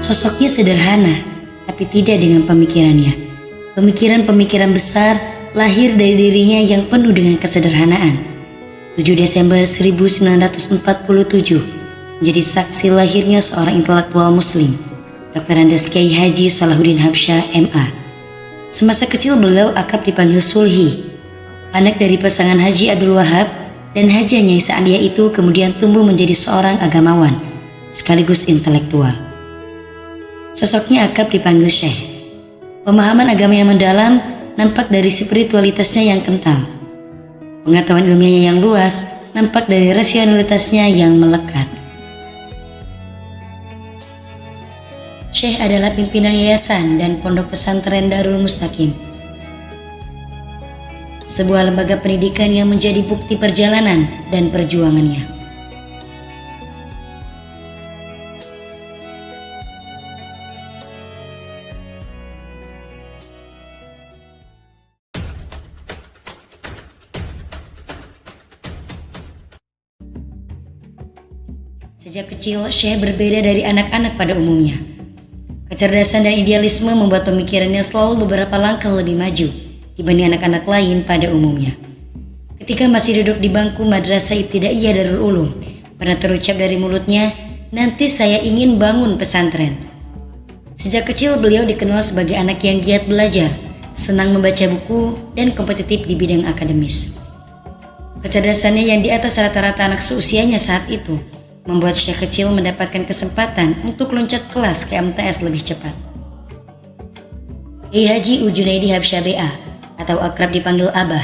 Sosoknya sederhana, tapi tidak dengan pemikirannya. Pemikiran-pemikiran besar lahir dari dirinya yang penuh dengan kesederhanaan. 7 Desember 1947 menjadi saksi lahirnya seorang intelektual muslim, Dr. Andes Kiai Haji Salahuddin Habsyah MA. Semasa kecil beliau akrab dipanggil Sulhi. Anak dari pasangan Haji Abdul Wahab dan Haja Nyai Sa'adiyah itu kemudian tumbuh menjadi seorang agamawan sekaligus intelektual. Sosoknya akrab dipanggil Syekh. Pemahaman agama yang mendalam nampak dari spiritualitasnya yang kental. Pengetahuan ilmiahnya yang luas nampak dari rasionalitasnya yang melekat. Syekh adalah pimpinan yayasan dan pondok pesantren Darul Mustaqim, sebuah lembaga pendidikan yang menjadi bukti perjalanan dan perjuangannya. Sejak kecil, Syekh berbeda dari anak-anak pada umumnya. Kecerdasan dan idealisme membuat pemikirannya selalu beberapa langkah lebih maju dibanding anak-anak lain pada umumnya. Ketika masih duduk di bangku madrasah ibtidaiyah Darul Ulum, pernah terucap dari mulutnya, "Nanti saya ingin bangun pesantren." Sejak kecil beliau dikenal sebagai anak yang giat belajar, senang membaca buku, dan kompetitif di bidang akademis. Kecerdasannya yang di atas rata-rata anak seusianya saat itu membuat Syekh kecil mendapatkan kesempatan untuk loncat kelas ke MTS lebih cepat. Kiai Haji Junaidi Habsyah BA atau akrab dipanggil Abah.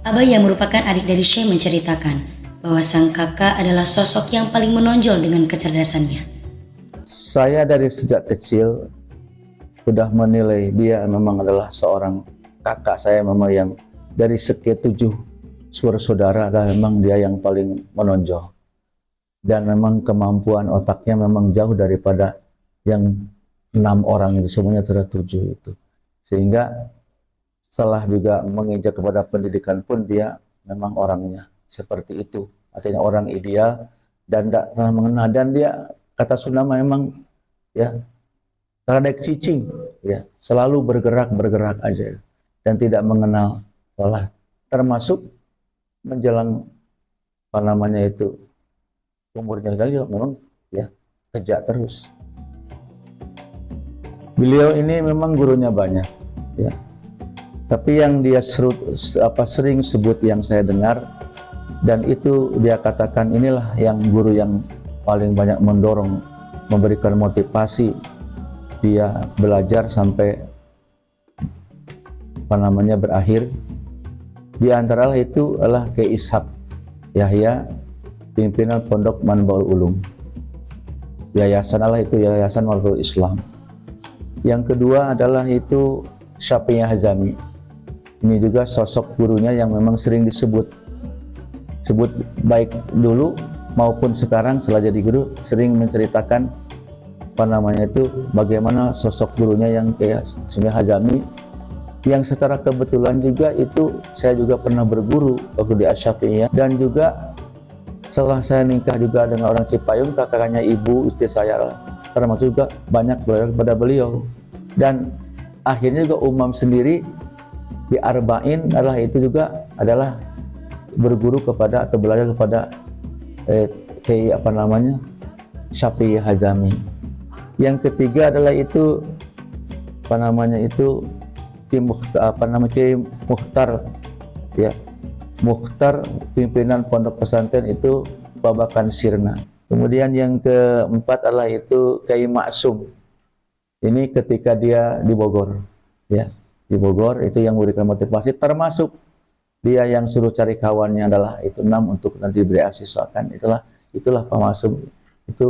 Abah yang merupakan adik dari Syekh menceritakan bahwa sang kakak adalah sosok yang paling menonjol dengan kecerdasannya. Saya dari sejak kecil sudah menilai dia memang adalah seorang kakak saya, memang yang dari sekian 7 saudara adalah memang dia yang paling menonjol. Dan memang kemampuan otaknya memang jauh daripada yang 6 orang itu, semuanya sudah 7 itu. Sehingga setelah juga menginjak kepada pendidikan pun dia memang orangnya seperti itu. Artinya orang ideal dan tidak pernah mengenal, dan dia kata Sunda memang ya teradek cicing, ya selalu bergerak aja dan tidak mengenal lelah, termasuk menjelang apa namanya itu umurnya kali memang ya kerja terus. Beliau ini memang gurunya banyak, ya. Tapi yang dia sering sebut yang saya dengar dan itu dia katakan, inilah yang guru yang paling banyak mendorong, memberikan motivasi dia belajar sampai apa namanya berakhir. Di antara itu adalah Kiai Ishaq Yahya, pimpinan Pondok Manbaul Ulum. Yayasan adalah itu Yayasan Marful Islam. Yang kedua adalah itu Syafi'i Hazami. Ini juga sosok gurunya yang memang sering disebut baik dulu maupun sekarang setelah jadi guru, sering menceritakan apa namanya itu bagaimana sosok gurunya yang kayak Syafi'i Hazami, yang secara kebetulan juga itu saya juga pernah berguru waktu di Asy-Syafi'iyah, dan juga setelah saya nikah juga dengan orang Cipayung, kakaknya ibu istri saya termasuk juga banyak belajar kepada beliau. Dan akhirnya juga umam sendiri di Arba'in adalah itu juga adalah berguru kepada atau belajar kepada apa namanya Syafi'i Hazami. Yang ketiga adalah itu apa namanya itu Kiai Mukhtar, ya Mukhtar, pimpinan pondok pesantren itu Babakan Sirna. Kemudian yang keempat adalah itu Kiai Maksum. Ini ketika dia di Bogor, ya di Bogor itu yang memberikan motivasi, termasuk dia yang suruh cari kawannya adalah itu 6 untuk nanti beasiswa kan. Itulah Pak Maksum itu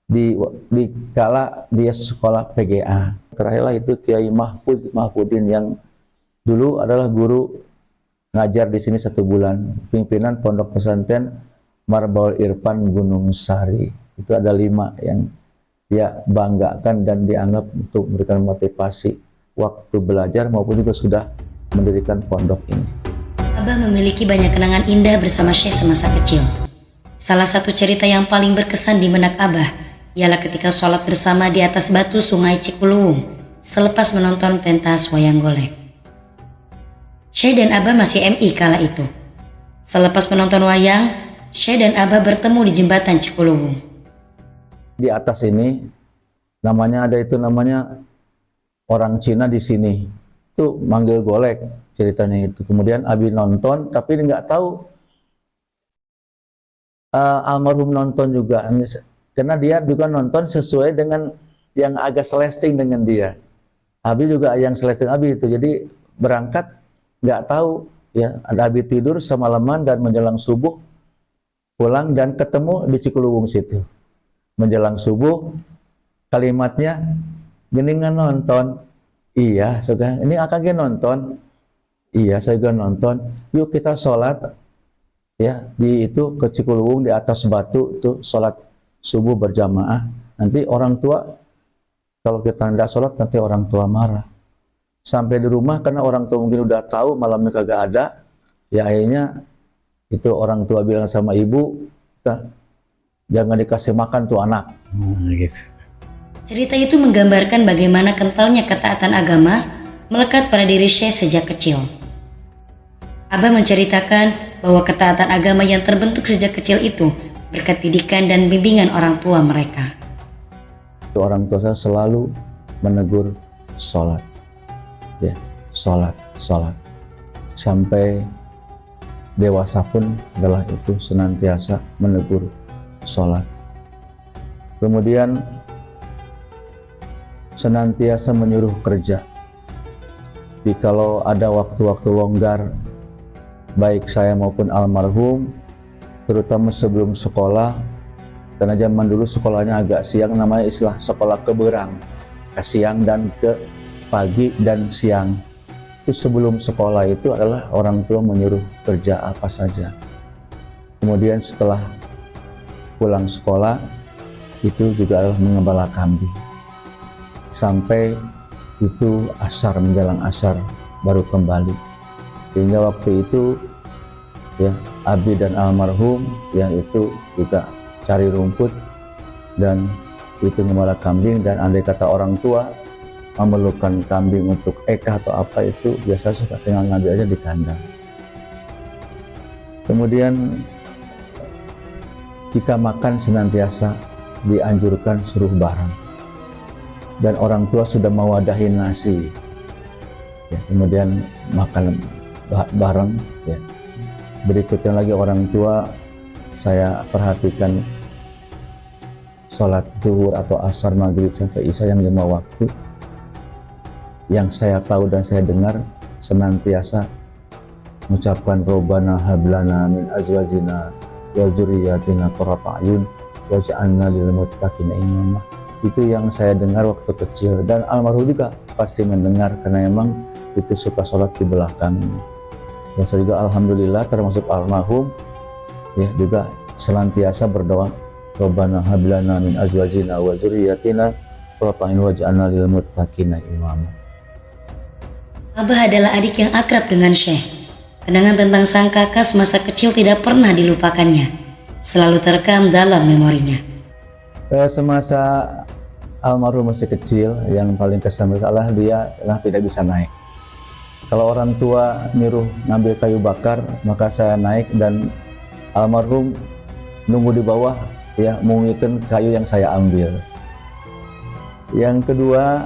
di kala dia sekolah PGA. Terakhirlah itu Kiai Mahfudin yang dulu adalah guru ngajar di sini 1 bulan, pimpinan pondok pesantren Marbaul Irfan Gunung Sari. Itu ada 5 yang dia banggakan dan dianggap untuk memberikan motivasi waktu belajar maupun juga sudah mendirikan pondok ini. Abah memiliki banyak kenangan indah bersama Syekh semasa kecil. Salah satu cerita yang paling berkesan di benak Abah ialah ketika sholat bersama di atas batu sungai Cikuluwung selepas menonton pentas wayang golek. Syekh dan Abah masih MI kala itu. Selepas menonton wayang, Syekh dan Abah bertemu di jembatan Cikuluwung. Di atas ini namanya orang Cina di sini itu manggil golek ceritanya itu. Kemudian Abi nonton tapi nggak tahu almarhum nonton juga, karena dia juga nonton sesuai dengan yang agak celesting dengan dia. Abi juga yang celesting Abi itu, jadi berangkat nggak tahu ya, Abi tidur semalaman dan menjelang subuh pulang dan ketemu di Cikuluwung situ. Menjelang subuh kalimatnya, geningan nonton. Iya, sudah. Ini akang nonton. Iya, saya juga nonton. Yuk kita sholat ya di itu ke Cikuluwung di atas batu tuh, sholat subuh berjamaah. Nanti orang tua, kalau kita tidak sholat nanti orang tua marah. Sampai di rumah karena orang tua mungkin udah tahu malamnya kagak ada, ya akhirnya itu orang tua bilang sama ibu, jangan dikasih makan tuh anak. Gitu. Cerita itu menggambarkan bagaimana kentalnya ketaatan agama melekat pada diri Syekh sejak kecil. Abah menceritakan bahwa ketaatan agama yang terbentuk sejak kecil itu berkat didikan dan bimbingan orang tua mereka. Orang tua saya selalu menegur sholat, ya, sholat. Sampai dewasa pun adalah itu senantiasa menegur sholat. Kemudian senantiasa menyuruh kerja. Jadi kalau ada waktu-waktu longgar, baik saya maupun almarhum, terutama sebelum sekolah, karena zaman dulu sekolahnya agak siang, namanya istilah sekolah keberang, ke siang dan ke pagi dan siang. Itu sebelum sekolah itu adalah orang tua menyuruh kerja apa saja. Kemudian setelah pulang sekolah, itu juga adalah mengembala kambing. Sampai itu asar, menjelang asar baru kembali. Sehingga waktu itu ya Abi dan almarhum yang itu juga cari rumput dan itu mengembala kambing, dan andai kata orang tua memerlukan kambing untuk eka atau apa itu biasa suka tinggal ngambil aja di kandang. Kemudian jika makan senantiasa dianjurkan suruh bareng. Dan orang tua sudah mewadahi nasi, ya, kemudian makan bareng. Ya. Berikutnya lagi orang tua saya perhatikan sholat zuhur atau asar, maghrib sampai isya yang 5 waktu. Yang saya tahu dan saya dengar senantiasa mengucapkan Rabbana hablana min azwajina wa dzurriyyatina qurrata a'yun waj'alna lil muttaqina imama. Itu yang saya dengar waktu kecil, dan almarhum juga pasti mendengar karena memang itu suka sholat di belakang. Dan saya juga alhamdulillah termasuk almarhum ya juga senantiasa berdoa Rabbana hablana min azwajina wa dzurriyyatina qurrata a'yun waj'alna lil muttaqina imama. Abah adalah adik yang akrab dengan Syekh. Kenangan tentang sang kakak semasa kecil tidak pernah dilupakannya, selalu terekam dalam memorinya. Semasa almarhum masih kecil, yang paling kesan adalah dia tidak bisa naik. Kalau orang tua nyuruh ngambil kayu bakar, maka saya naik dan almarhum nunggu di bawah ya mengumikan kayu yang saya ambil. Yang kedua,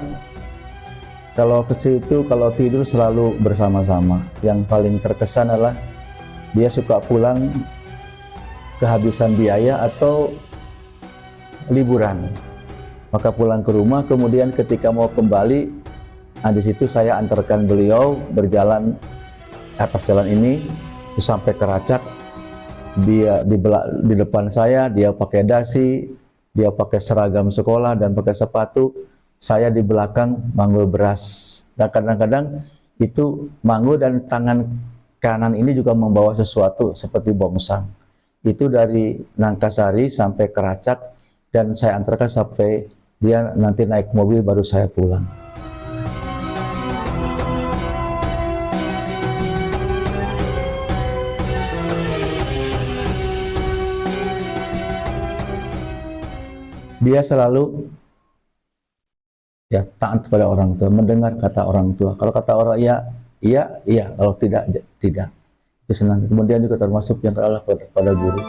kalau kecil itu kalau tidur selalu bersama-sama. Yang paling terkesan adalah dia suka pulang kehabisan biaya atau liburan, maka pulang ke rumah, kemudian ketika mau kembali, di situ saya antarkan beliau berjalan atas jalan ini sampai ke Racak. Dia di depan saya, dia pakai dasi, dia pakai seragam sekolah dan pakai sepatu. Saya di belakang manggul beras, dan kadang-kadang itu manggul dan tangan kanan ini juga membawa sesuatu seperti bongsang. Itu dari Nangkasari sampai ke Racak, dan saya antarkan sampai dia nanti naik mobil baru saya pulang. Dia selalu ya taat pada orang tua, mendengar kata orang tua. Kalau kata orang iya, iya, iya. Kalau tidak, tidak. Itu senang. Kemudian juga termasuk yang kalah pada guru.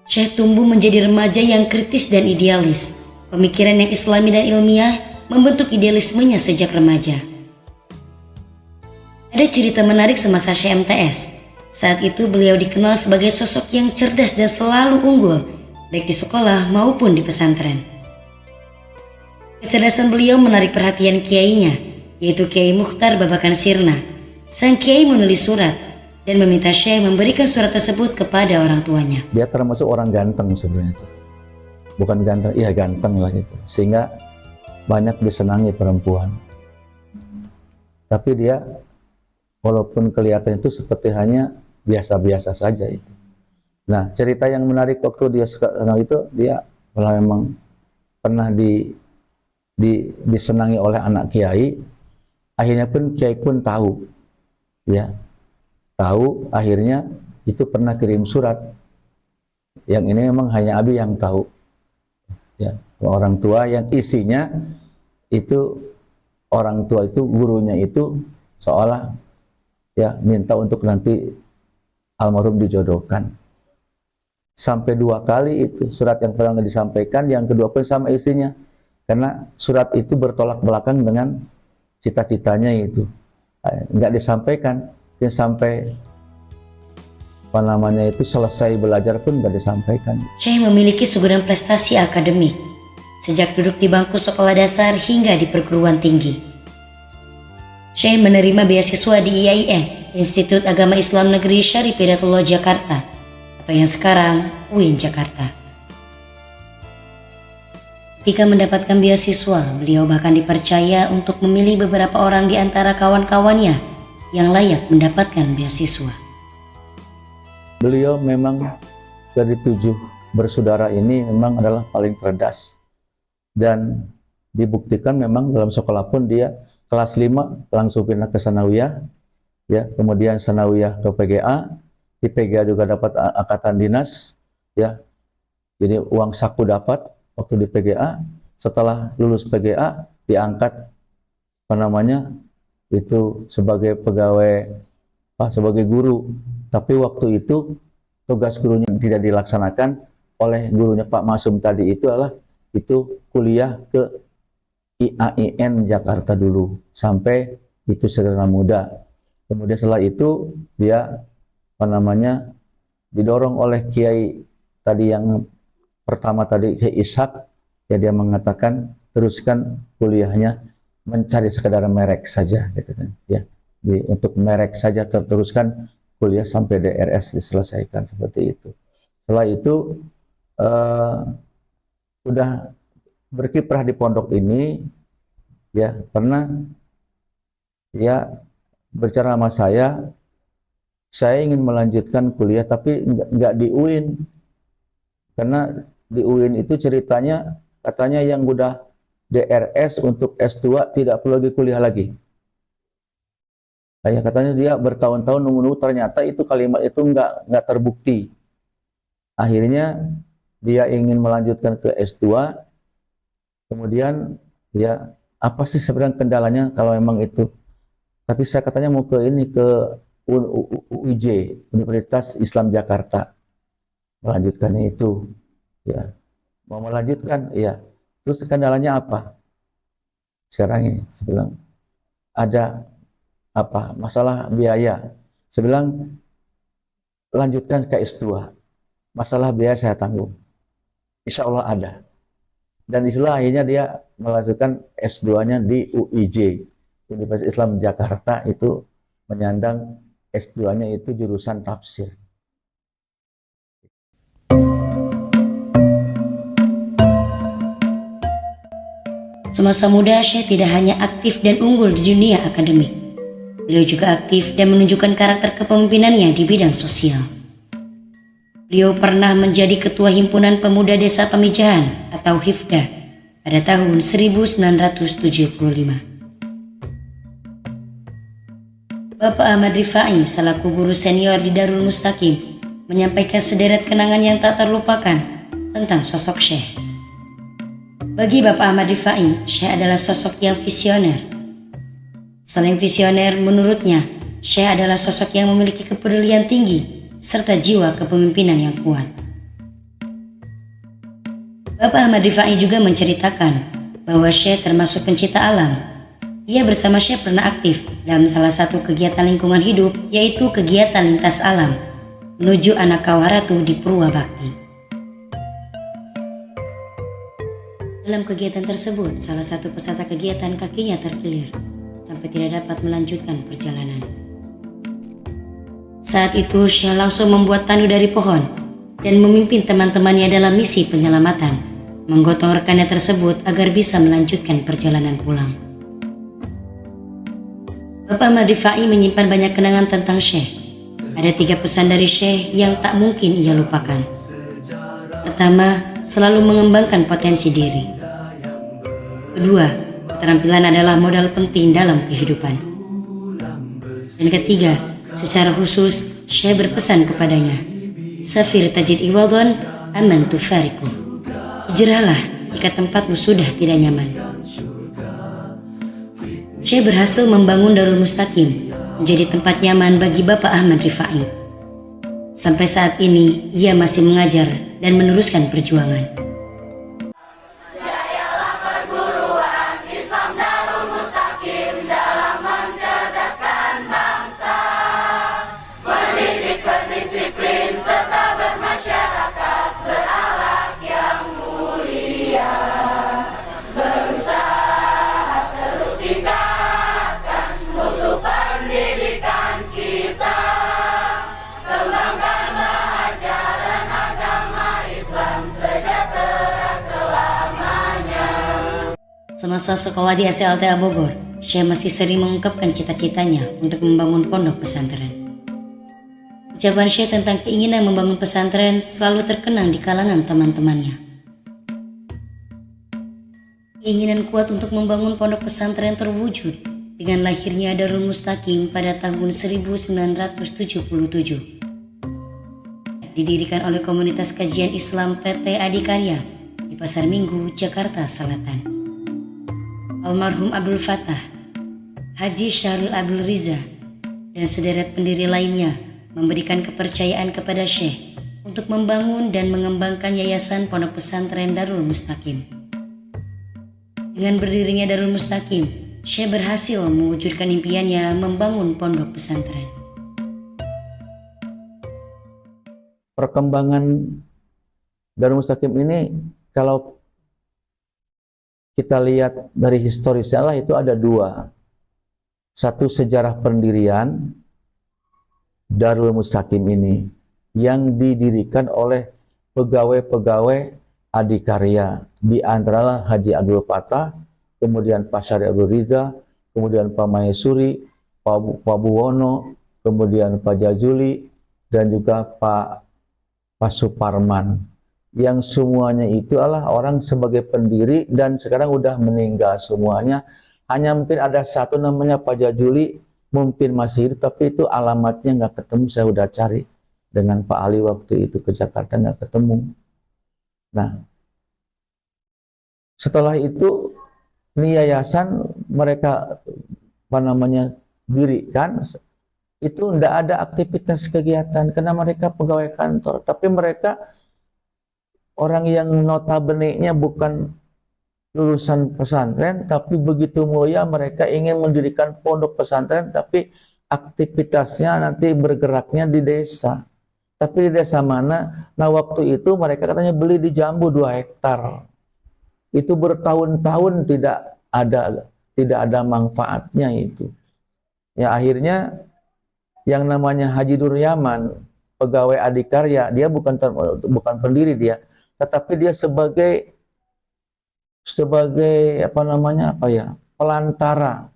Syekh tumbuh menjadi remaja yang kritis dan idealis. Pemikiran yang islami dan ilmiah membentuk idealismenya sejak remaja. Ada cerita menarik semasa Syekh MTS. Saat itu beliau dikenal sebagai sosok yang cerdas dan selalu unggul, baik di sekolah maupun di pesantren. Kecerdasan beliau menarik perhatian kiainya, yaitu Kiai Mukhtar Babakan Sirna. Sang kiai menulis surat dan meminta Syekh memberikan surat tersebut kepada orang tuanya. Dia termasuk orang ganteng sebenarnya. Bukan ganteng, iya ganteng lah gitu. Sehingga banyak disenangi perempuan. Tapi dia walaupun kelihatan itu seperti hanya biasa-biasa saja itu. Nah, cerita yang menarik waktu dia sekarang itu, dia memang pernah disenangi oleh anak kiai. Akhirnya pun kiai pun tahu, ya, tahu. Akhirnya itu pernah kirim surat. Yang ini memang hanya Abi yang tahu, ya, orang tua, yang isinya itu orang tua itu, gurunya itu seolah ya minta untuk nanti almarhum dijodohkan. Sampai 2 kali itu surat yang pertama disampaikan, yang kedua pun sama isinya, karena surat itu bertolak belakang dengan cita-citanya itu. Nggak disampaikan, sampai apa namanya itu selesai belajar pun nggak disampaikan. Syekh memiliki segudang prestasi akademik, sejak duduk di bangku sekolah dasar hingga di perguruan tinggi. Syekh menerima beasiswa di IAIN, Institut Agama Islam Negeri Syarif Hidayatullah Jakarta, atau yang sekarang UIN Jakarta. Ketika mendapatkan beasiswa, beliau bahkan dipercaya untuk memilih beberapa orang di antara kawan-kawannya yang layak mendapatkan beasiswa. Beliau memang dari 7 bersaudara ini memang adalah paling cerdas, dan dibuktikan memang dalam sekolah pun dia kelas 5 langsung pindah ke Sanawiyah, ya, kemudian Sanawiyah ke PGA, di PGA juga dapat angkatan dinas, ya, jadi uang saku dapat waktu di PGA. Setelah lulus PGA diangkat apa namanya itu sebagai pegawai, sebagai guru. Tapi waktu itu tugas gurunya tidak dilaksanakan oleh gurunya Pak Masum tadi, itu adalah itu kuliah ke IAIN Jakarta dulu sampai itu Sederhana Muda. Kemudian setelah itu dia apa namanya didorong oleh kiai tadi yang pertama tadi, Kiai Ishak, ya, dia mengatakan teruskan kuliahnya, mencari sekadar merek saja gitu kan, ya, untuk merek saja, teruskan kuliah sampai DRS diselesaikan seperti itu. Setelah itu udah berkiprah di pondok ini, ya, pernah ya berbicara sama saya ingin melanjutkan kuliah tapi nggak di UIN, karena di UIN itu ceritanya katanya yang udah DRS untuk S2 tidak perlu lagi kuliah lagi. Katanya dia bertahun-tahun nunggu-nunggu, ternyata itu kalimat itu nggak terbukti. Akhirnya dia ingin melanjutkan ke S2, kemudian ya apa sih sebenarnya kendalanya kalau memang itu. Tapi saya katanya mau ke ini, ke UIJ, Universitas Islam Jakarta, melanjutkannya itu, ya, mau melanjutkan, ya. Terus kendalanya apa? Sekarang ini, saya bilang ada apa? Masalah biaya. Saya bilang lanjutkan ke S2, masalah biaya saya tanggung, insya Allah ada. Dan itulah akhirnya dia melanjutkan S2-nya di UIJ, Universitas Islam Jakarta, itu menyandang S2-nya itu jurusan tafsir. Semasa muda, Syekh tidak hanya aktif dan unggul di dunia akademik. Beliau juga aktif dan menunjukkan karakter kepemimpinannya di bidang sosial. Beliau pernah menjadi Ketua Himpunan Pemuda Desa Pamijahan atau HIFDA pada tahun 1975. Bapak Ahmad Rifai selaku guru senior di Darul Mustaqim menyampaikan sederet kenangan yang tak terlupakan tentang sosok Syekh. Bagi Bapak Ahmad Rifai, Syekh adalah sosok yang visioner. Selain visioner, menurutnya, Syekh adalah sosok yang memiliki kepedulian tinggi serta jiwa kepemimpinan yang kuat. Bapak Ahmad Rifai juga menceritakan bahwa Syekh termasuk pencinta alam. Ia bersama Syekh pernah aktif dalam salah satu kegiatan lingkungan hidup, yaitu kegiatan lintas alam menuju Anak Kawaratu di Purwabakti. Dalam kegiatan tersebut, salah satu peserta kegiatan kakinya terkilir sampai tidak dapat melanjutkan perjalanan. Saat itu, Syekh langsung membuat tandu dari pohon dan memimpin teman-temannya dalam misi penyelamatan, menggotong rekannya tersebut agar bisa melanjutkan perjalanan pulang. Bapak Ahmad Rifai menyimpan banyak kenangan tentang Syekh. Ada 3 pesan dari Syekh yang tak mungkin ia lupakan. Pertama, selalu mengembangkan potensi diri. Kedua, keterampilan adalah modal penting dalam kehidupan. Dan ketiga, secara khusus, Syekh berpesan kepadanya, Safir tajid iwadon aman tufariku. Hijrahlah jika tempatmu sudah tidak nyaman. Syekh berhasil membangun Darul Mustaqim menjadi tempat nyaman bagi Bapak Ahmad Rifai. Sampai saat ini, ia masih mengajar dan meneruskan perjuangan. Semasa sekolah di SLTA Bogor, Syekh masih sering mengungkapkan cita-citanya untuk membangun pondok pesantren. Ucapan Syekh tentang keinginan membangun pesantren selalu terkenang di kalangan teman-temannya. Keinginan kuat untuk membangun pondok pesantren terwujud dengan lahirnya Darul Mustaqim pada tahun 1977. Didirikan oleh Komunitas Kajian Islam PT Adikarya di Pasar Minggu, Jakarta Selatan. Almarhum Abdul Fattah, Haji Syahril Abdul Riza, dan sederet pendiri lainnya memberikan kepercayaan kepada Syekh untuk membangun dan mengembangkan Yayasan Pondok Pesantren Darul Mustaqim. Dengan berdirinya Darul Mustaqim, Syekh berhasil mewujudkan impiannya membangun pondok pesantren. Perkembangan Darul Mustaqim ini, kalau kita lihat dari historisnya lah, itu ada 2. Satu, sejarah pendirian Darul Mustaqim ini yang didirikan oleh pegawai-pegawai Adikarya, di antara Haji Abdul Fattah, kemudian Pak Syarif Abdul Riza, kemudian Pak Maesuri, Pak Buwono, kemudian Pak Jazuli, dan juga Pak Suparman, yang semuanya itu adalah orang sebagai pendiri dan sekarang udah meninggal semuanya. Hanya mungkin ada satu namanya Pak Jazuli, mungkin masih hidup, tapi itu alamatnya nggak ketemu. Saya udah cari dengan Pak Ali waktu itu ke Jakarta, nggak ketemu. Nah, setelah itu ini yayasan mereka dirikan, itu nggak ada aktivitas kegiatan karena mereka pegawai kantor, tapi mereka orang yang notabene-nya bukan lulusan pesantren, tapi begitu mulia mereka ingin mendirikan pondok pesantren, tapi aktivitasnya nanti bergeraknya di desa. Tapi di desa mana? Nah, waktu itu mereka katanya beli di Jambu 2 hektar. Itu bertahun-tahun tidak ada manfaatnya itu. Ya akhirnya yang namanya Haji Nur Yaman, pegawai Adikarya, dia bukan pendiri dia, tetapi dia sebagai pelantara,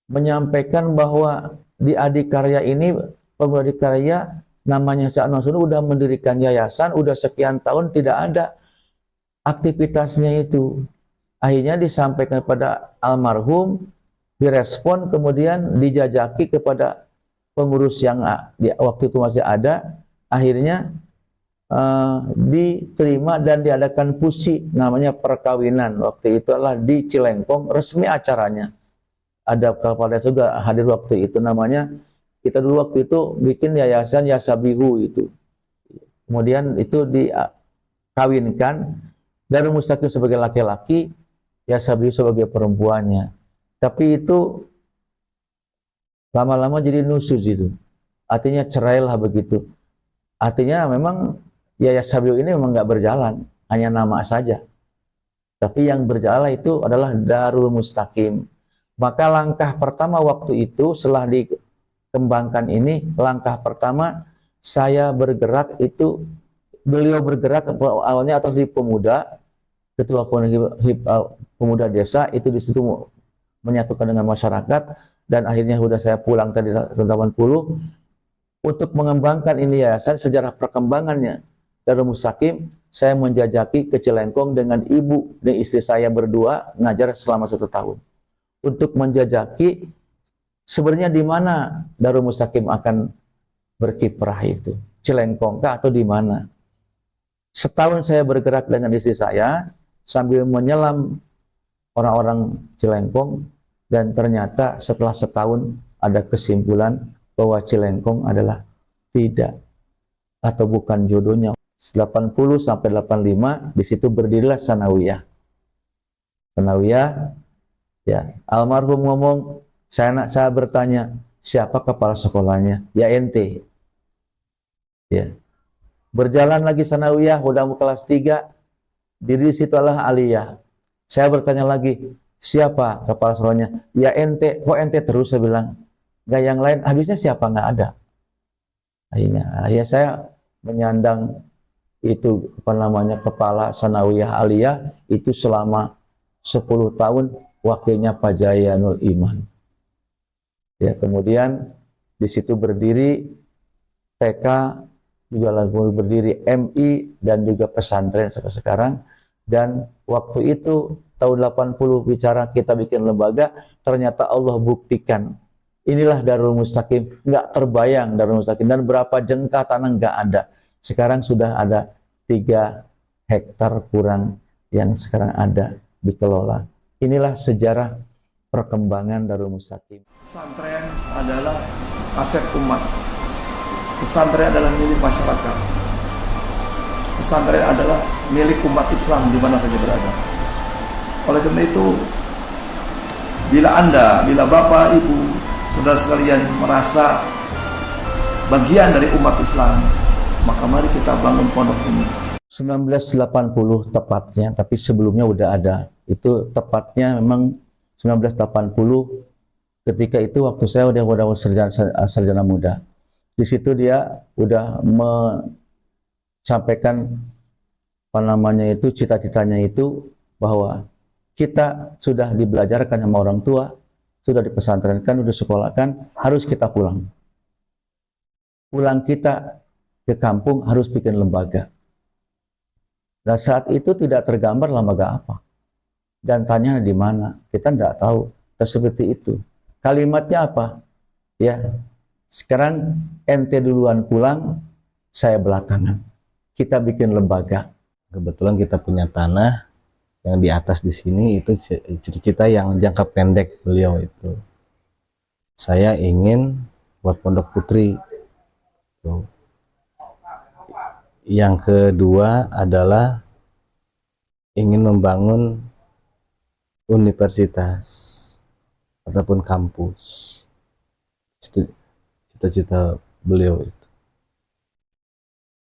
menyampaikan bahwa di Adikarya ini, pengurus Adikarya namanya Syekh Nasrul udah mendirikan yayasan, udah sekian tahun tidak ada aktivitasnya itu. Akhirnya disampaikan kepada almarhum, direspon, kemudian dijajaki kepada pengurus yang waktu itu masih ada, akhirnya diterima dan diadakan pusi, namanya perkawinan. Waktu itu adalah di Cilengkong, resmi acaranya. Ada kepala desa juga hadir waktu itu, namanya, kita dulu waktu itu bikin yayasan Yasabihu itu. Kemudian itu dikawinkan, Darul Mustaqim sebagai laki-laki, Yasabihu sebagai perempuannya. Tapi itu lama-lama jadi nusyuz itu. Artinya cerailah begitu. Artinya memang Yayasabihu ini memang nggak berjalan, hanya nama saja. Tapi yang berjalan itu adalah Darul Mustaqim. Maka langkah pertama waktu itu setelah dikembangkan ini, langkah pertama saya bergerak itu, beliau bergerak awalnya atas di pemuda, ketua pemuda desa itu di situ menyatukan dengan masyarakat, dan akhirnya sudah saya pulang tadi tahun 80 untuk mengembangkan ini yayasan. Sejarah perkembangannya Darul Mustaqim, saya menjajaki ke Cilengkong dengan ibu dan istri saya berdua ngajar selama 1 tahun untuk menjajaki sebenarnya di mana Darul Mustaqim akan berkiprah itu, Cilengkong kah atau di mana. Setahun saya bergerak dengan istri saya sambil menyelam orang-orang Cilengkong, dan ternyata setelah setahun ada kesimpulan bahwa Cilengkong adalah tidak atau bukan jodohnya. 80 sampai 85 di situ berdirilah Sanawiyah. Sanawiyah, ya, almarhum ngomong, saya bertanya, siapa kepala sekolahnya? Ya ente. Ya. Berjalan lagi Sanawiyah, udah mau kelas 3, diri situ adalah Aliyah. Saya bertanya lagi, siapa kepala sekolahnya? Ya ente. Kok ente terus? Saya bilang, gak yang lain. Habisnya siapa? Nggak ada. Akhirnya saya menyandang itu kepala Sanawiyah Aliyah itu selama 10 tahun, wakilnya Pak Jayanul Iman. Ya, kemudian di situ berdiri TK, juga lagi berdiri MI dan juga pesantren sampai sekarang. Dan waktu itu tahun 80 bicara kita bikin lembaga, ternyata Allah buktikan inilah Darul Mustaqim. Nggak terbayang Darul Mustaqim, dan berapa jengkah tanah nggak ada. Sekarang sudah ada 3 hektar kurang yang sekarang ada dikelola. Inilah sejarah perkembangan Darul Mustaqim. Pesantren adalah aset umat. Pesantren adalah milik masyarakat. Pesantren adalah milik umat Islam di mana saja berada. Oleh karena itu, bila Bapak, Ibu, saudara sekalian merasa bagian dari umat Islam, maka mari kita bangun pondok ini. 1980 tepatnya, tapi sebelumnya udah ada. Itu tepatnya memang 1980. Ketika itu waktu saya udah sarjana muda. Di situ dia udah sampaikan cita-citanya itu bahwa kita sudah dibelajarkan sama orang tua, sudah dipesantrenkan, sudah sekolahkan, harus kita pulang. Pulang kita ke kampung harus bikin lembaga. Dan saat itu tidak tergambar lembaga apa. Dan tanya di mana, kita tidak tahu. Seperti itu. Kalimatnya apa? Ya, sekarang ente duluan pulang, saya belakangan. Kita bikin lembaga. Kebetulan kita punya tanah yang di atas di sini, itu cita-cita yang jangka pendek beliau itu. Saya ingin buat pondok putri. Tuh. Yang kedua adalah ingin membangun universitas ataupun kampus. Cita-cita beliau itu.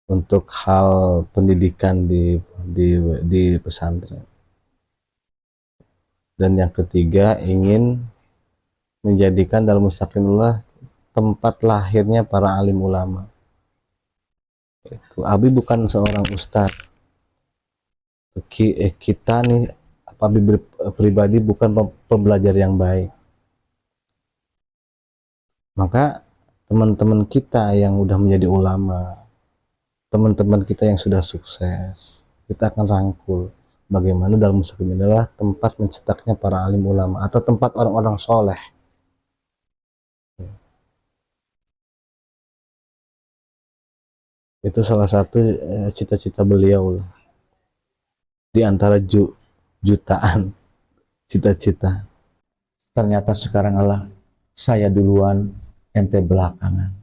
Untuk hal pendidikan di pesantren. Dan yang ketiga, ingin menjadikan Darul Mustaqimullah tempat lahirnya para alim ulama. Itu Abi bukan seorang ustadz. Kita nih, Abi pribadi bukan pembelajar yang baik. Maka teman-teman kita yang udah menjadi ulama, teman-teman kita yang sudah sukses, kita akan rangkul bagaimana Darul Mustaqim adalah tempat mencetaknya para alim ulama atau tempat orang-orang soleh. Itu salah satu cita-cita beliau lah, di antara jutaan cita-cita. Ternyata sekarang adalah saya duluan, ente belakangan.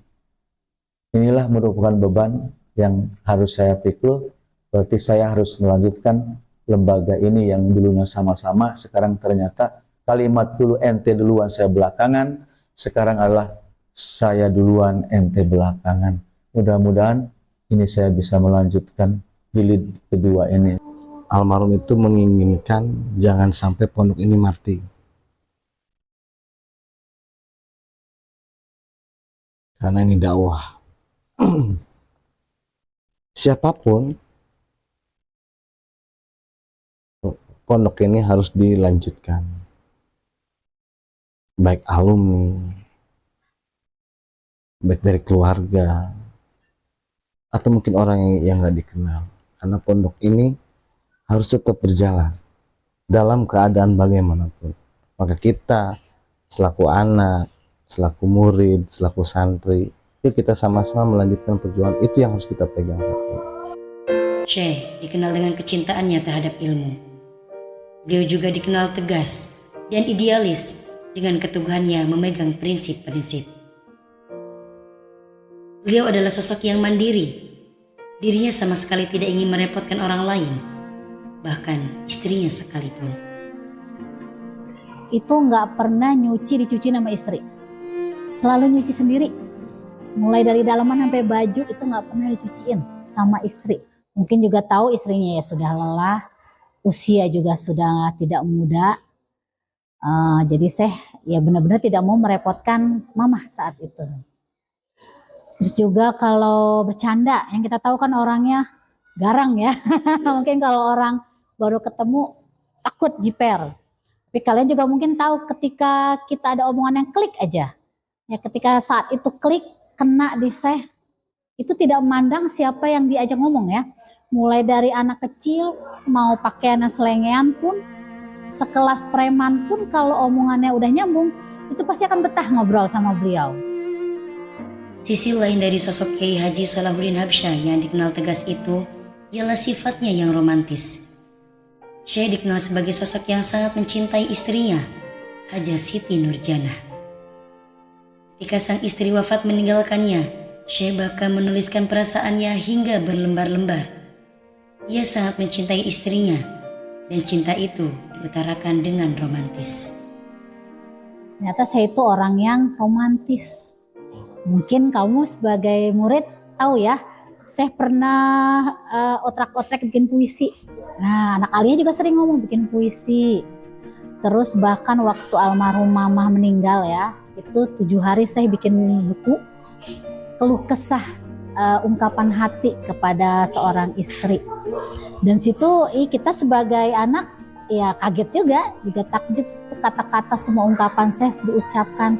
Inilah merupakan beban yang harus saya pikul. Berarti saya harus melanjutkan lembaga ini yang dulunya sama-sama, sekarang ternyata kalimat dulu ente duluan saya belakangan, sekarang adalah saya duluan ente belakangan. Mudah-mudahan ini saya bisa melanjutkan jilid kedua ini. Almarhum itu menginginkan jangan sampai pondok ini mati. Karena ini dakwah. Siapapun, pondok ini harus dilanjutkan. Baik alumni, baik dari keluarga, atau mungkin orang yang nggak dikenal. Karena pondok ini harus tetap berjalan dalam keadaan bagaimanapun. Maka kita selaku anak, selaku murid, selaku santri, yuk kita sama-sama melanjutkan perjuangan itu yang harus kita pegang. Syekh dikenal dengan kecintaannya terhadap ilmu. Beliau juga dikenal tegas dan idealis dengan keteguhannya memegang prinsip-prinsip. Beliau adalah sosok yang mandiri. Dirinya sama sekali tidak ingin merepotkan orang lain, bahkan istrinya sekalipun. Itu nggak pernah dicuci sama istri. Selalu nyuci sendiri. Mulai dari dalaman sampai baju itu nggak pernah dicuciin sama istri. Mungkin juga tahu istrinya ya sudah lelah, usia juga sudah tidak muda. Jadi saya ya benar-benar tidak mau merepotkan mama saat itu. Terus juga kalau bercanda, yang kita tahu kan orangnya garang ya. Mungkin kalau orang baru ketemu takut jiper. Tapi kalian juga mungkin tahu ketika kita ada omongan yang klik aja. Ya ketika saat itu klik, kena di saya, itu tidak memandang siapa yang diajak ngomong ya. Mulai dari anak kecil, mau pakaian selengean pun, sekelas preman pun kalau omongannya udah nyambung, itu pasti akan betah ngobrol sama beliau. Sisi lain dari sosok Kiai Haji Salahuddin Habsyah yang dikenal tegas itu ialah sifatnya yang romantis. Syekh dikenal sebagai sosok yang sangat mencintai istrinya, Hajah Siti Nurjanah. Ketika sang istri wafat meninggalkannya, Syekh bahkan menuliskan perasaannya hingga berlembar-lembar. Ia sangat mencintai istrinya, dan cinta itu diutarakan dengan romantis. Ternyata saya itu orang yang romantis. Mungkin kamu sebagai murid tahu ya, saya pernah otrak-otrek bikin puisi. Nah, anak Alia juga sering ngomong bikin puisi. Terus bahkan waktu almarhum mama meninggal ya, itu 7 hari saya bikin buku keluh kesah ungkapan hati kepada seorang istri. Dan situ kita sebagai anak ya kaget juga takjub itu kata-kata semua ungkapan saya diucapkan.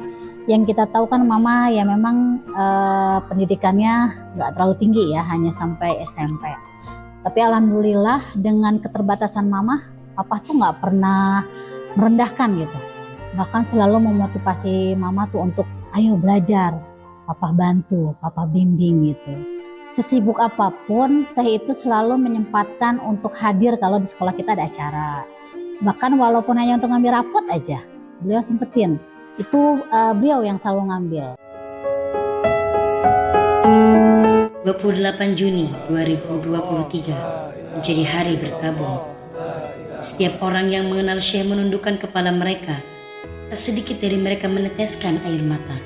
Yang kita tahu kan mama ya memang pendidikannya nggak terlalu tinggi ya, hanya sampai SMP. Tapi alhamdulillah dengan keterbatasan mama, papa tuh nggak pernah merendahkan gitu. Bahkan selalu memotivasi mama tuh untuk ayo belajar, papa bantu, papa bimbing gitu. Sesibuk apapun, saya itu selalu menyempatkan untuk hadir kalau di sekolah kita ada acara. Bahkan walaupun hanya untuk ngambil rapot aja, beliau sempetin. Itu beliau yang selalu ngambil. 28 Juni 2023 menjadi hari berkabung. Setiap orang yang mengenal Syekh menundukkan kepala mereka. Tak sedikit dari mereka meneteskan air mata.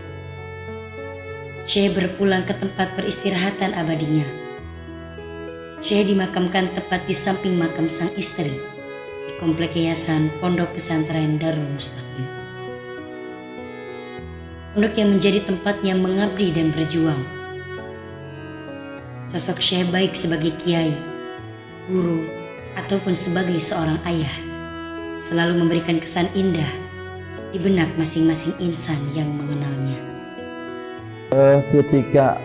Syekh berpulang ke tempat peristirahatan abadinya. Syekh dimakamkan tepat di samping makam sang istri di komplek yayasan Pondok Pesantren Darul Mustaqim. Pondok yang menjadi tempatnya mengabdi dan berjuang. Sosok Syekh baik sebagai kiai, guru, ataupun sebagai seorang ayah selalu memberikan kesan indah di benak masing-masing insan yang mengenalnya. Ketika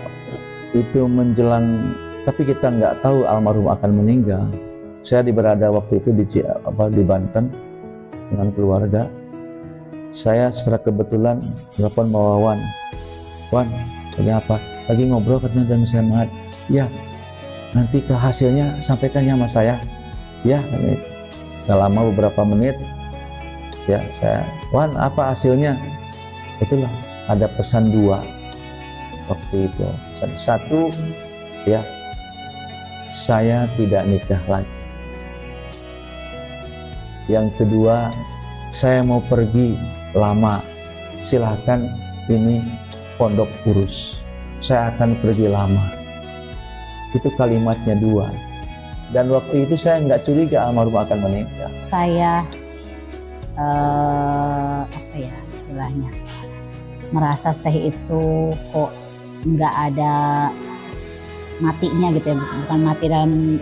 itu menjelang, tapi kita nggak tahu almarhum akan meninggal. Saya berada waktu itu di Banten dengan keluarga. Saya secara kebetulan telepon sama Wan, lagi apa? Lagi ngobrol katanya dengan saya Mat. Ya, nanti ke hasilnya sampaikan ya sama saya. Ya, gak lama beberapa menit, ya saya, Wan apa hasilnya? Itulah ada pesan dua waktu itu. Pesan satu, ya saya tidak nikah lagi. Yang kedua, saya mau pergi lama, silahkan ini pondok urus, saya akan pergi lama. Itu kalimatnya dua. Dan waktu itu saya nggak curiga almarhum akan menikah. Saya apa ya istilahnya, merasa Syekh itu kok nggak ada matinya gitu ya, bukan mati dalam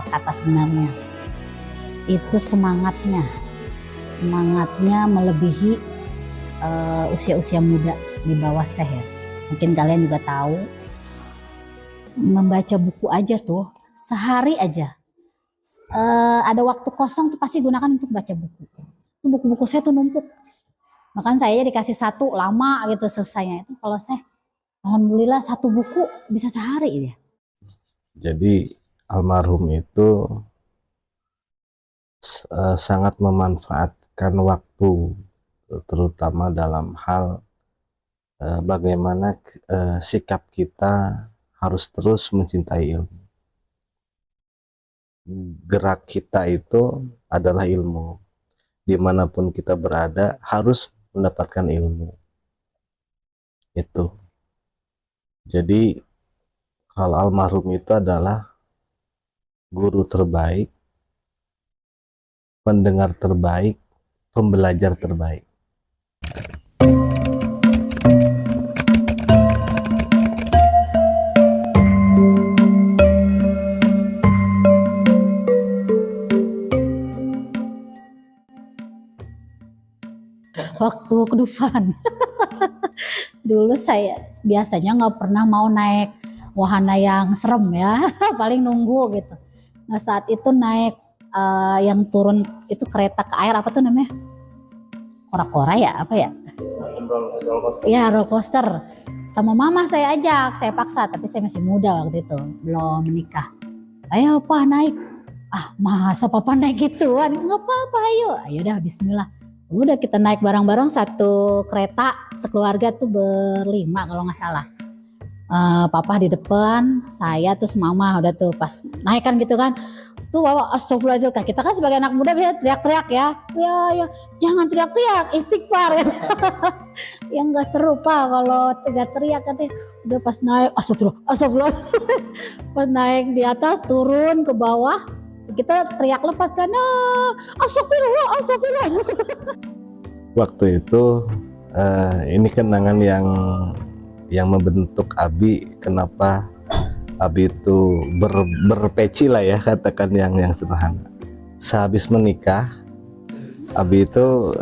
kata sebenarnya. Itu semangatnya melebihi usia-usia muda di bawah Syekh ya. Mungkin kalian juga tahu, membaca buku aja tuh sehari aja ada waktu kosong tuh pasti gunakan untuk baca buku. Itu buku-buku saya tuh numpuk. Bahkan saya dikasih satu lama gitu selesainya. Itu kalau saya alhamdulillah satu buku bisa sehari ya. Jadi almarhum itu sangat memanfaatkan waktu, terutama dalam hal bagaimana sikap kita harus terus mencintai ilmu. Gerak kita itu adalah ilmu. Dimanapun kita berada harus mendapatkan ilmu. Itu. Jadi kalau almarhum itu adalah guru terbaik, pendengar terbaik, pembelajar terbaik. Waktu ke Dufan. Dulu saya biasanya nggak pernah mau naik wahana yang serem ya, paling nunggu gitu. Nah saat itu naik yang turun itu kereta ke air apa tuh namanya? Kora-kora ya apa ya? Ya roller coaster. Sama mama saya ajak, saya paksa, tapi saya masih muda waktu itu, belum menikah. Ayo Pak naik. Ah masa Papa naik gituan? Nggak apa-apa ayo. Ayo dah Bismillah. Udah kita naik bareng-bareng satu kereta sekeluarga tuh berlima kalau nggak salah. Papa di depan, saya terus mama udah tuh pas naik kan gitu kan. Tuh bawa astagfirullahaladzim, kita kan sebagai anak muda biasa teriak-teriak ya. Ya jangan teriak-teriak, istighfar ya. Yang nggak seru Pak kalau teriak katanya. Udah pas naik astagfirullah. Pas naik di atas turun ke bawah. Kita teriak lepas kan, astagfirullah. Waktu itu ini kenangan yang membentuk Abi. Kenapa Abi itu berpeci lah ya, katakan yang sederhana. Sehabis menikah, Abi itu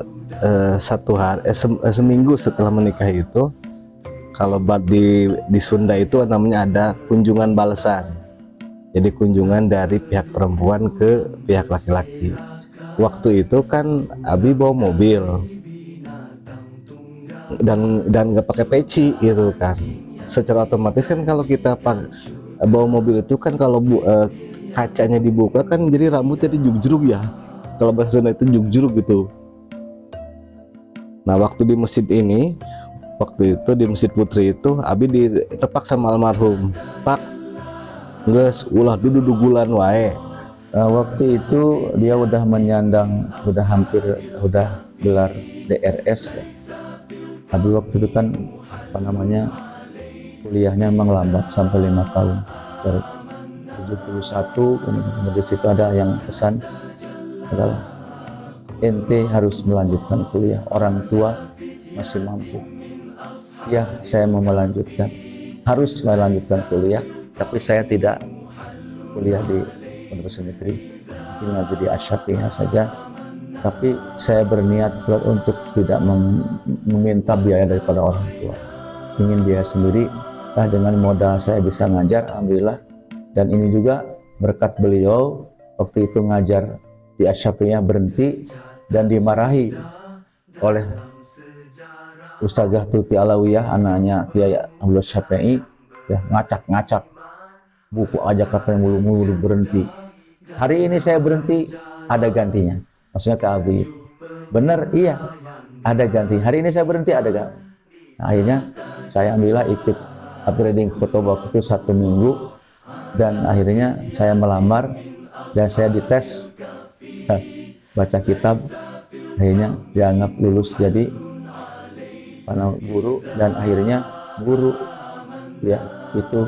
seminggu setelah menikah itu, kalau di Sunda itu namanya ada kunjungan balasan. Jadi kunjungan dari pihak perempuan ke pihak laki-laki. Waktu itu kan Abi bawa mobil dan nggak pakai peci gitu kan. Secara otomatis kan kalau kita bawa mobil itu kan kalau kacanya dibuka kan jadi rambut jadi jugjurug ya. Kalau bahasa Sunda itu jugjurug gitu. Nah waktu di masjid ini, waktu itu di Masjid Putri itu Abi ditepak sama almarhum. Tak geus ulah dudugulan wae. Waktu itu dia udah menyandang, udah gelar DRS. Tapi waktu itu kan kuliahnya memang lambat sampai 5 tahun. Dari 71 kemudian di situ ada yang pesan adalah ente harus melanjutkan kuliah, orang tua masih mampu. Ya, saya mau melanjutkan, harus melanjutkan kuliah. Tapi saya tidak kuliah di Universitas Negeri, tinggal di Asyafi'iyah saja. Tapi saya berniat kuat untuk tidak meminta biaya daripada orang tua. Ingin biaya sendiri, dengan modal saya bisa ngajar, alhamdulillah. Dan ini juga berkat beliau, waktu itu ngajar di Asyafi'iyah berhenti dan dimarahi oleh Ustazah Tuti Alawiyah, anaknya Kiai Abdul Syafi'i, ya ngacak-ngacak. buku aja katanya mulu-mulu berhenti. Hari ini saya berhenti, ada gantinya. Maksudnya ke Abi itu. Benar, iya, ada ganti. Hari ini saya berhenti, ada ganti. Nah, akhirnya saya ambillah ikut upgrading foto waktu itu 1 minggu, dan akhirnya saya melamar dan saya dites baca kitab, akhirnya dianggap lulus jadi guru, dan akhirnya guru ya itu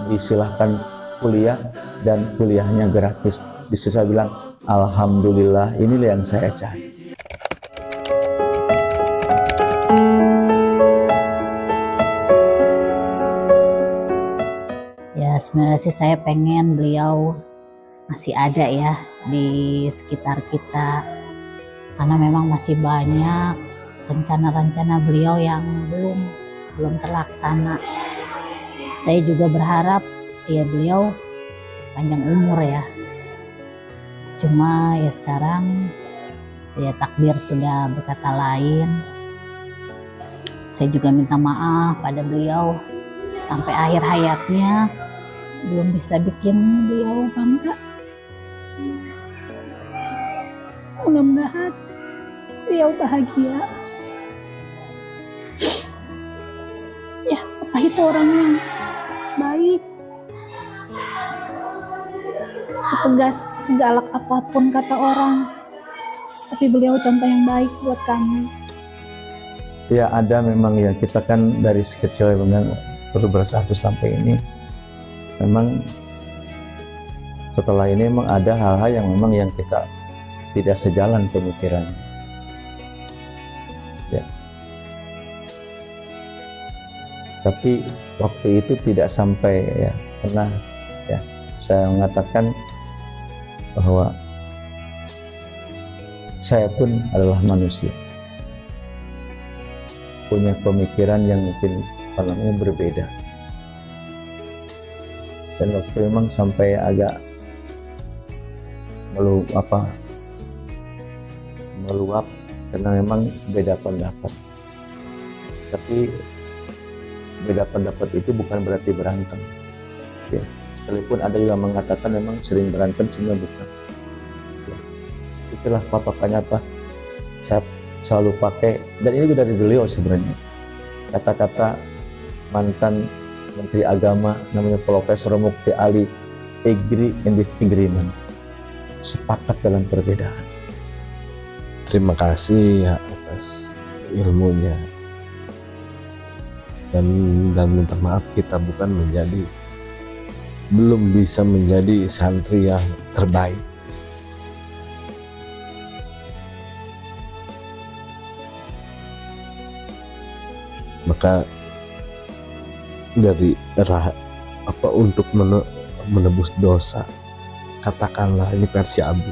disilahkan kuliah, dan kuliahnya gratis. Di situ saya bilang alhamdulillah, inilah yang saya cari. Ya sebenarnya sih saya pengen beliau masih ada ya di sekitar kita, karena memang masih banyak rencana-rencana beliau yang belum terlaksana. Saya juga berharap ya beliau panjang umur ya. Cuma ya sekarang ya takdir sudah berkata lain. Saya juga minta maaf pada beliau, sampai akhir hayatnya belum bisa bikin beliau bangga. Mudah-mudahan beliau bahagia. Ya, Papa itu orang yang baik. Setegas, segalak apapun kata orang, tapi beliau contoh yang baik buat kami. Ya ada memang ya, kita kan dari kecil memang terus bersatu sampai ini. Memang setelah ini memang ada hal-hal yang memang yang kita tidak sejalan pemikiran. Ya. Tapi waktu itu tidak sampai ya, pernah ya saya mengatakan bahwa saya pun adalah manusia, punya pemikiran yang mungkin berbeda. Dan waktu memang sampai agak meluap karena memang beda pendapat. Tapi beda pendapat itu bukan berarti berantem. Ya. Sekalipun ada juga mengatakan memang sering berantem, sebenarnya bukan. Ya. Itulah patokannya apa? Saya selalu pakai, dan ini juga dari beliau sebenarnya, kata-kata mantan Menteri Agama namanya Profesor Mukti Ali, agree in disagreement, sepakat dalam perbedaan. Terima kasih ya atas ilmunya, dan minta maaf kita belum bisa menjadi santri yang terbaik. Maka dari untuk menebus dosa, katakanlah ini versi Abi,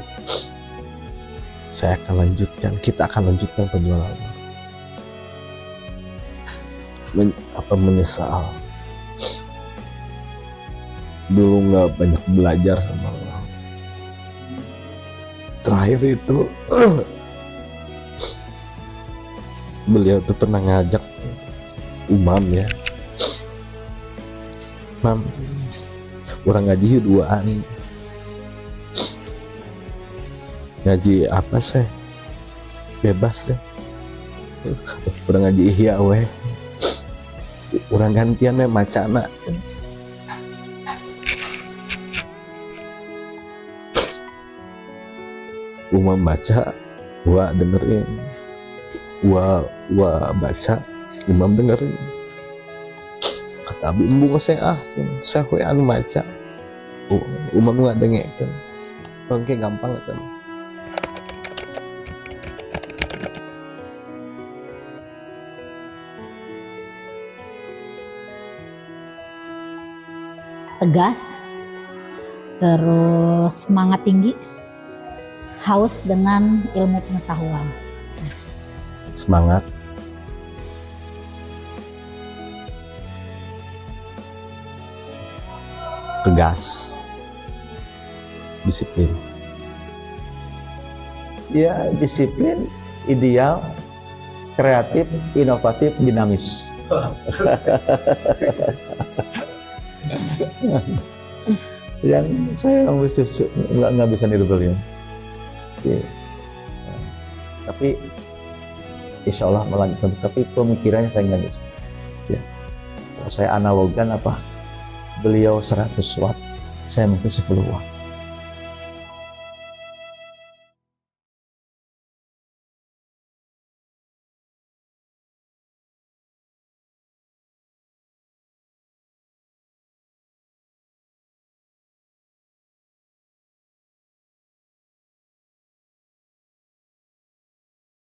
kita akan lanjutkan perjuangan menyesal dulu nggak banyak belajar sama Allah. Terakhir itu beliau tuh pernah ngajak Umam ya, Mam, orang ngaji duaan, ngaji apa sih, bebas deh, orang ngaji ihya weh, orang gantian weh macana. Umam baca, gua dengerin, gua baca, Umam dengerin. Kata Abi embung saya anu baca, Umam nggak dengerin, oke gampang kan. Tegas, terus semangat tinggi, haus dengan ilmu pengetahuan. Semangat, tegas, disiplin. Ya disiplin, ideal, kreatif, inovatif, dinamis. yang saya nggak bisa niru beliau. Ya. Tapi insya Allah melanjutkan, tapi pemikirannya saya nggak bisa. Ya. Kalau saya analogan apa, beliau 100 watt, saya mungkin 10 watt.